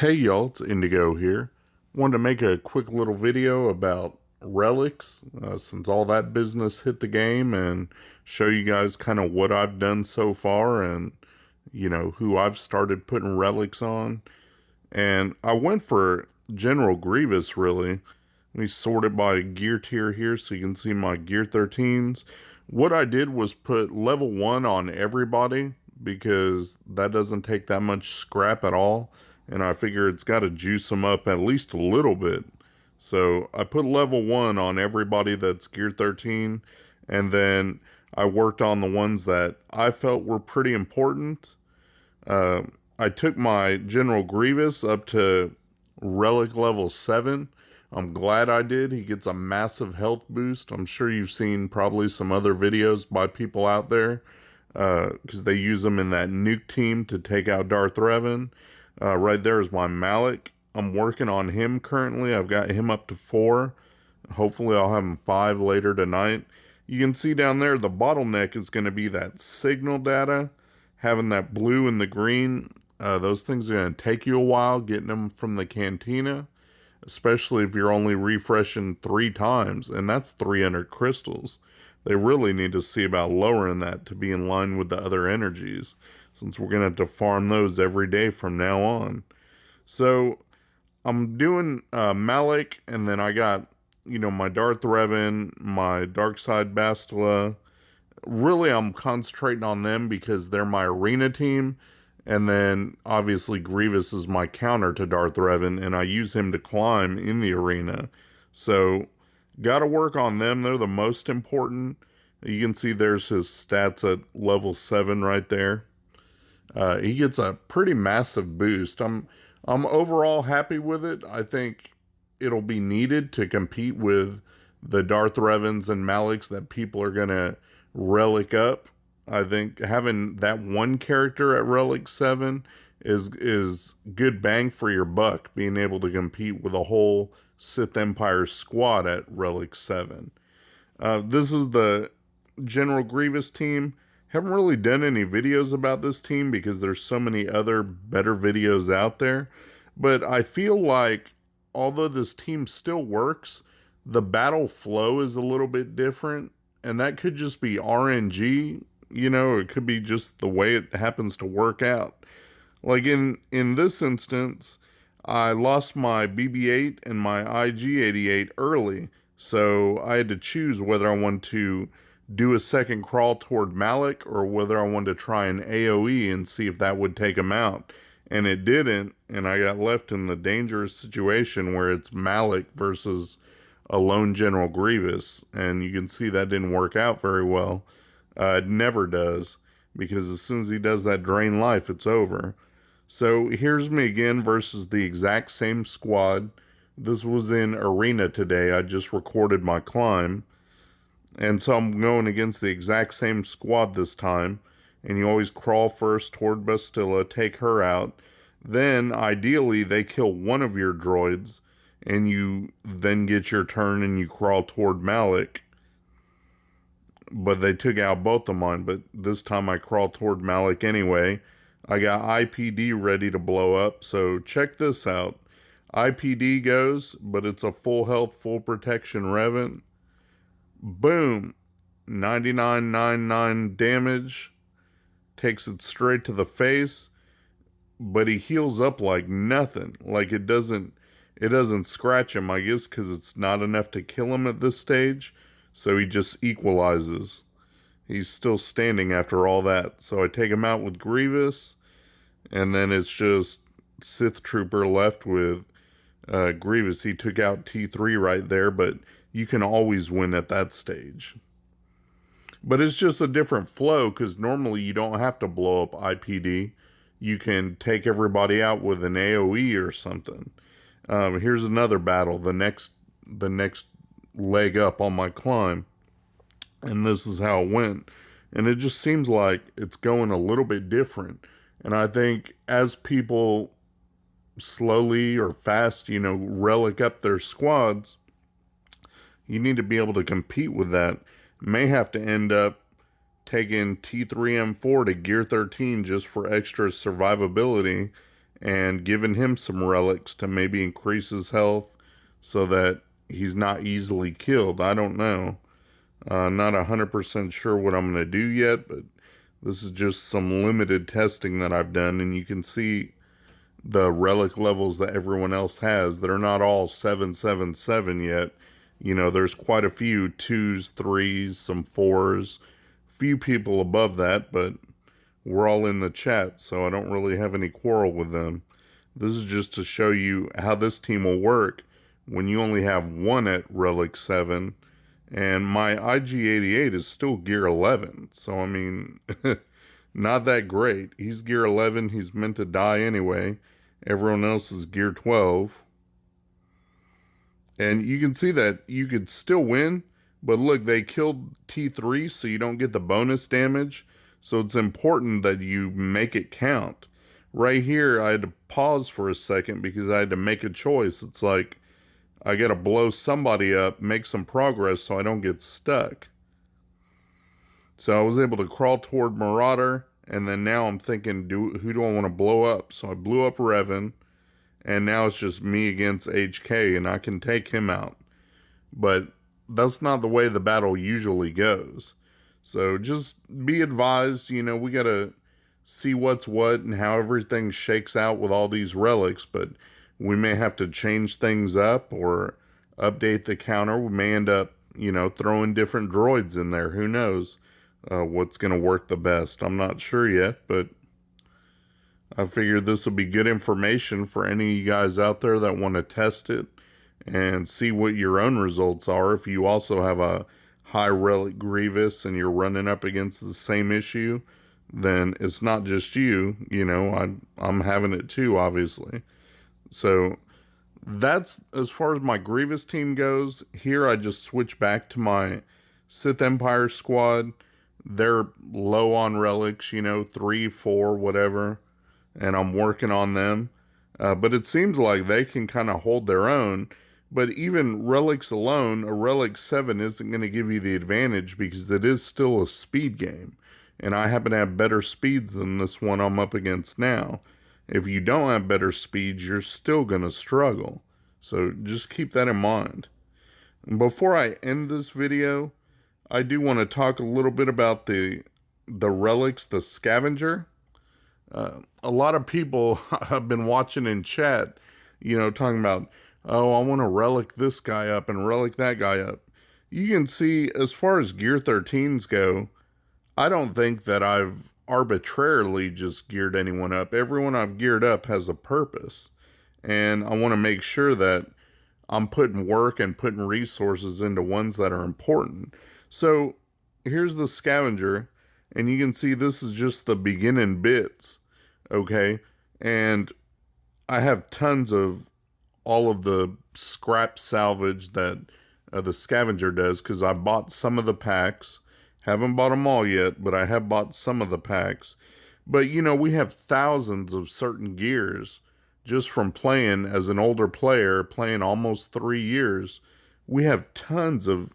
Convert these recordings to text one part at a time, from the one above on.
Hey y'all, it's Indigo here. Wanted to make a quick little video about Relics, since all that business hit the game, and show you guys kind of what I've done so far and, who I've started putting Relics on. And I went for General Grievous, really. We sorted by gear tier here so you can see my gear 13s. What I did was put level 1 on everybody because that doesn't take that much scrap at all. And I figure it's got to juice them up at least a little bit. So I put level 1 on everybody that's gear 13. And then I worked on the ones that I felt were pretty important. Uh, I took my General Grievous up to Relic level 7. I'm glad I did. He gets a massive health boost. I'm sure you've seen probably some other videos by people out there because they use them in that nuke team to take out Darth Revan. Right there is my Malik. I'm working on him currently. I've got him up to 4. Hopefully I'll have him 5 later tonight. You can see down there the bottleneck is going to be that signal data. Having that blue and the green, those things are going to take you a while getting them from the cantina. Especially if you're only refreshing 3 times, and that's 300 crystals. They really need to see about lowering that to be in line with the other energies, since we're going to have to farm those every day from now on. So I'm doing Malik, and then I got, my Darth Revan, my Darkside Bastila. Really, I'm concentrating on them because they're my arena team. And then, obviously, Grievous is my counter to Darth Revan, and I use him to climb in the arena. So, gotta work on them. They're the most important. You can see there's his stats at level 7 right there. He gets a pretty massive boost. I'm overall happy with it. I think it'll be needed to compete with the Darth Revans and Maliks that people are going to relic up. I think having that one character at Relic 7 is good bang for your buck, being able to compete with a whole Sith Empire squad at Relic 7. This is the General Grievous team. Haven't really done any videos about this team because there's so many other better videos out there. But I feel like although this team still works, the battle flow is a little bit different. And that could just be RNG. It could be just the way it happens to work out. Like in this instance, I lost my BB-8 and my IG-88 early, so I had to choose whether I wanted to do a second crawl toward Malik or whether I wanted to try an AoE and see if that would take him out. And it didn't, and I got left in the dangerous situation where it's Malik versus a lone General Grievous, and you can see that didn't work out very well. It never does, because as soon as he does that drain life, it's over. So here's me again versus the exact same squad. This was in Arena today. I just recorded my climb. And so I'm going against the exact same squad this time. And you always crawl first toward Bastila, take her out. Then, ideally, they kill one of your droids, and you then get your turn and you crawl toward Malik. But they took out both of mine, but this time I crawled toward Malik anyway. I got IPD ready to blow up, so check this out. IPD goes, but it's a full health, full protection Revan. Boom! 99.99 damage. Takes it straight to the face, but he heals up like nothing. Like it doesn't scratch him, I guess, because it's not enough to kill him at this stage. So he just equalizes. He's still standing after all that. So I take him out with Grievous. And then it's just Sith Trooper left with Grievous. He took out T3 right there. But you can always win at that stage. But it's just a different flow. Because normally you don't have to blow up IPD. You can take everybody out with an AoE or something. Here's another battle. The next leg up on my climb, and this is how it went. And it just seems like it's going a little bit different. And I think as people slowly or fast, relic up their squads, you need to be able to compete with that. May have to end up taking T3M4 to gear 13 just for extra survivability and giving him some relics to maybe increase his health so that he's not easily killed. I don't know. Not 100% sure what I'm going to do yet, but this is just some limited testing that I've done, and you can see the relic levels that everyone else has. They're not all 777 yet. You know, there's quite a few 2s, 3s, some 4s, few people above that, but we're all in the chat, so I don't really have any quarrel with them. This is just to show you how this team will work when you only have one at Relic 7, and my IG-88 is still gear 11, so I mean, not that great. He's gear 11, he's meant to die anyway. Everyone else is gear 12. And you can see that you could still win, but look, they killed T3, so you don't get the bonus damage. So it's important that you make it count. Right here, I had to pause for a second because I had to make a choice. It's like, I got to blow somebody up, make some progress so I don't get stuck. So I was able to crawl toward Marauder, and then now I'm thinking, who do I want to blow up? So I blew up Revan, and now it's just me against HK, and I can take him out. But that's not the way the battle usually goes. So just be advised, you know, we got to see what's what and how everything shakes out with all these relics, but we may have to change things up or update the counter. We may end up, you know, throwing different droids in there. Who knows what's going to work the best? I'm not sure yet, but I figured this will be good information for any of you guys out there that want to test it and see what your own results are. If you also have a high relic Grievous and you're running up against the same issue, then it's not just you, you know, I'm having it too, obviously. So that's as far as my Grievous team goes. Here I just switch back to my Sith Empire squad. They're low on relics, you know, 3, 4, whatever, and I'm working on them. But it seems like they can kind of hold their own. But even relics alone, a relic 7 isn't going to give you the advantage because it is still a speed game. And I happen to have better speeds than this one I'm up against now. If you don't have better speeds, you're still going to struggle. So just keep that in mind. And before I end this video, I do want to talk a little bit about the relics, the scavenger. A lot of people have been watching in chat, you know, talking about, oh, I want to relic this guy up and relic that guy up. You can see, as far as gear 13s go, I don't think that I've arbitrarily just geared anyone up. Everyone I've geared up has a purpose. And I want to make sure that I'm putting work and putting resources into ones that are important. So here's the scavenger. And you can see this is just the beginning bits. Okay. And I have tons of all of the scrap salvage that the scavenger does, because I bought some of the packs. Haven't bought them all yet, but I have bought some of the packs. But, you know, we have thousands of certain gears just from playing as an older player, playing almost 3 years. We have tons of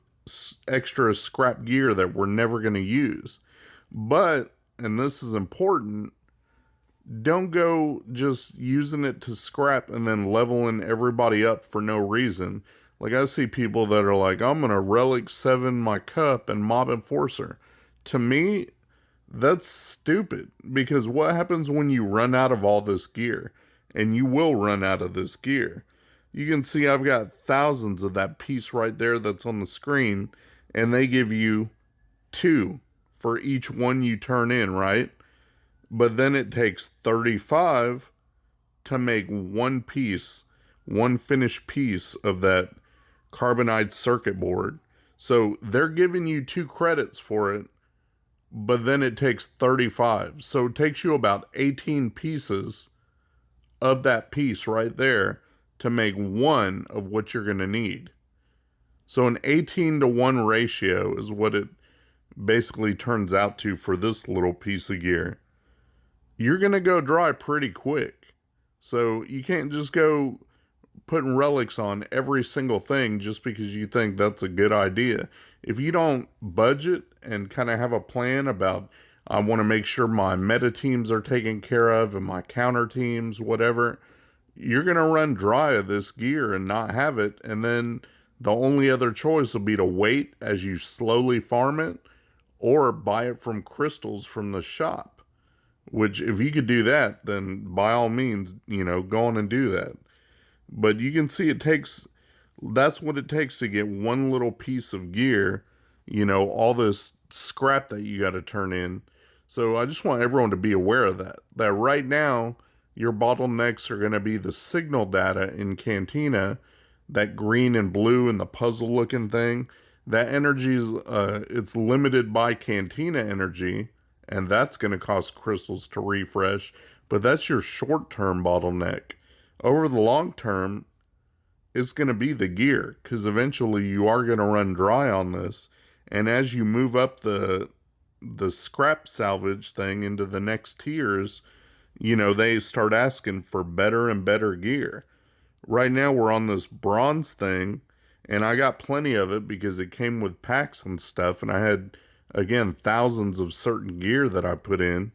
extra scrap gear that we're never going to use. But, and this is important, don't go just using it to scrap and then leveling everybody up for no reason. Like, I see people that are like, I'm going to Relic 7 my cup and Mob Enforcer. To me, that's stupid. Because what happens when you run out of all this gear? And you will run out of this gear. You can see I've got thousands of that piece right there that's on the screen. And they give you 2 for each one you turn in, right? But then it takes 35 to make one piece, one finished piece of that carbonite circuit board. So they're giving you 2 credits for it, but then it takes 35. So it takes you about 18 pieces of that piece right there to make one of what you're going to need. So an 18-to-1 ratio is what it basically turns out to for this little piece of gear. You're going to go dry pretty quick. So you can't just go putting relics on every single thing just because you think that's a good idea. If you don't budget and kind of have a plan about, I want to make sure my meta teams are taken care of and my counter teams, whatever. You're going to run dry of this gear and not have it. And then the only other choice will be to wait as you slowly farm it or buy it from crystals from the shop. Which, if you could do that, then by all means, go on and do that. But you can see that's what it takes to get one little piece of gear, all this scrap that you got to turn in. So I just want everyone to be aware of that right now, your bottlenecks are going to be the signal data in Cantina, that green and blue and the puzzle looking thing. That energy is, it's limited by Cantina energy, and that's going to cost crystals to refresh, but that's your short-term bottleneck. Over the long term, it's going to be the gear, because eventually you are going to run dry on this, and as you move up the scrap salvage thing into the next tiers, they start asking for better and better gear. Right now we're on this bronze thing, and I got plenty of it because it came with packs and stuff, and I had, again, thousands of certain gear that I put in.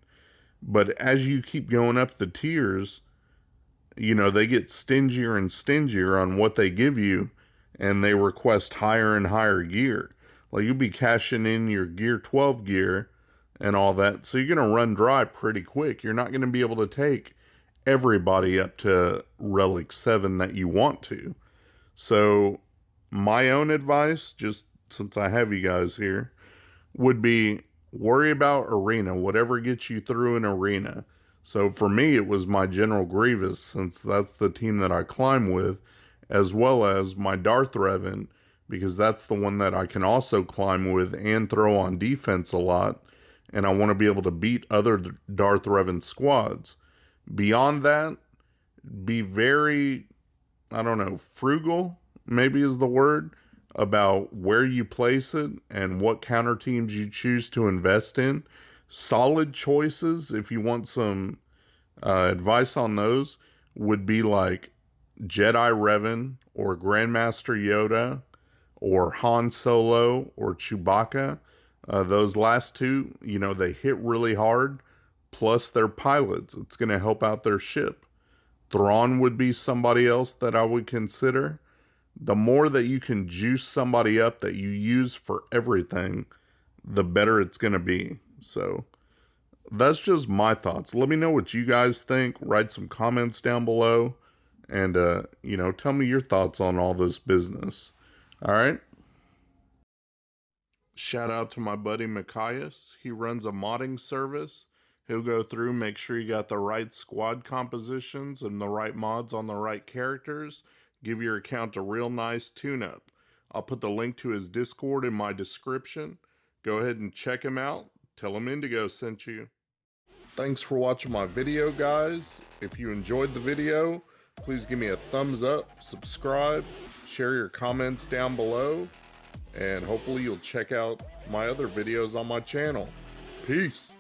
But as you keep going up the tiers, they get stingier and stingier on what they give you, and they request higher and higher gear. Like, you'll be cashing in your gear 12 gear and all that, so you're going to run dry pretty quick. You're not going to be able to take everybody up to Relic 7 that you want to. So my own advice, just since I have you guys here, would be worry about arena, whatever gets you through an arena. So for me, it was my General Grievous, since that's the team that I climb with, as well as my Darth Revan, because that's the one that I can also climb with and throw on defense a lot, and I want to be able to beat other Darth Revan squads. Beyond that, be very, frugal, maybe is the word, about where you place it and what counter teams you choose to invest in. Solid choices, if you want some advice on those, would be like Jedi Revan or Grandmaster Yoda or Han Solo or Chewbacca. Those last two, they hit really hard. Plus they're pilots. It's going to help out their ship. Thrawn would be somebody else that I would consider. The more that you can juice somebody up that you use for everything, the better it's going to be. So that's just my thoughts. Let me know what you guys think. Write some comments down below. And, tell me your thoughts on all this business. All right? Shout out to my buddy Mikayas. He runs a modding service. He'll go through, make sure you got the right squad compositions and the right mods on the right characters. Give your account a real nice tune-up. I'll put the link to his Discord in my description. Go ahead and check him out. Tell him Indigo sent you. Thanks for watching my video, guys. If you enjoyed the video, please give me a thumbs up, subscribe, share your comments down below, and hopefully you'll check out my other videos on my channel. Peace.